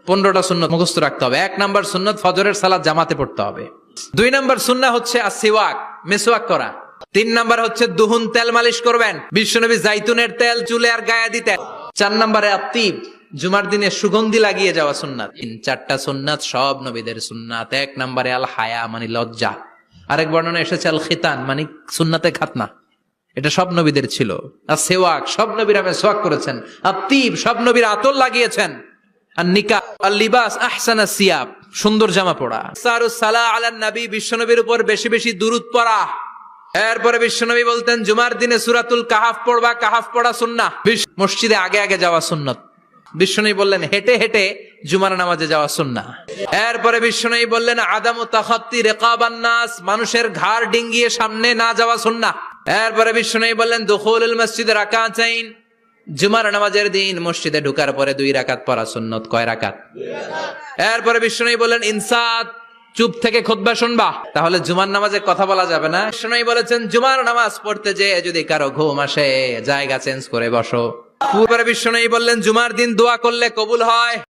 15টা সুন্নত মুখস্থ রাখতে হবে। 1 নাম্বার সুন্নত ফজরের সালাত জামাতে পড়তে হবে। 2 নাম্বার সুন্নাহ হচ্ছে আসিওয়াক, মিসওয়াক করা। 3 নাম্বার হচ্ছে দুহুন, তেল মালিশ করবেন। বিশ্বনবী জাইতুনের তেল চুলে আর গায়ে দিতেন। 4 নাম্বারে আত্তিব, জুমার দিনে সুগন্ধি লাগিয়ে যাওয়া সুন্নাত। 4টা সুন্নাত সব নবীদের সুন্নাত। 1 নাম্বারে আল হায়া মানে লজ্জা। আরেক বর্ণনা এসেছে আল খিতান মানে সুন্নাতে খাতনা, এটা সব নবীদের ছিল। আর সেওয়াক, সব নবীরা মেসওয়াক করেছেন। আত্তিব, সব নবীরা আতর লাগিয়েছেন। আর নিকাহ, আর লিবাস আহসানা সিয়াব, সুন্দর জামা পরা। সারুস সালাহ আলান নবী, বিশ্বনবীর উপর বেশি বেশি দুরূদ পড়া। এরপরে বিশ্বনবী বলতেন জুমার দিনে সূরাতুল কাহাফ পড়বা, কাহাফ পড়া সুন্নাহ। মসজিদে আগে আগে যাওয়া সুন্নাত। বিশ্বনবী বললেন হেঁটে হেঁটে জুমার নামাজে যাওয়া সুন্নাহ। এরপরে বিশ্বনবী বললেন আদামু তাখাত্তি রিকাবান নাস, মানুষের ঘাড় ডিঙ্গিয়ে সামনে না যাওয়া সুন্নাহ। এরপরে বিশ্বনবী বললেন দুখুলুল মসজিদে রাকাতাইন, জুমার নামাজের দিন মসজিদে ঢোকার পরে 2 রাকাত পড়া সুন্নত। কয় রাকাত? 2 রাকাত। এরপরে বিশ্বনবী বললেন ইনসাত, চুপ থেকে খুতবা শুনবা, তাহলে জুমার নামাজে কথা বলা যাবে না। বিশ্বনবী বলেছেন জুমার নামাজ পড়তে যে যদি কারো ঘুম আসে জায়গা চেঞ্জ করে বসো। পূর্বে বিশ্বনবী বললেন জুমার দিন দোয়া করলে কবুল হয়।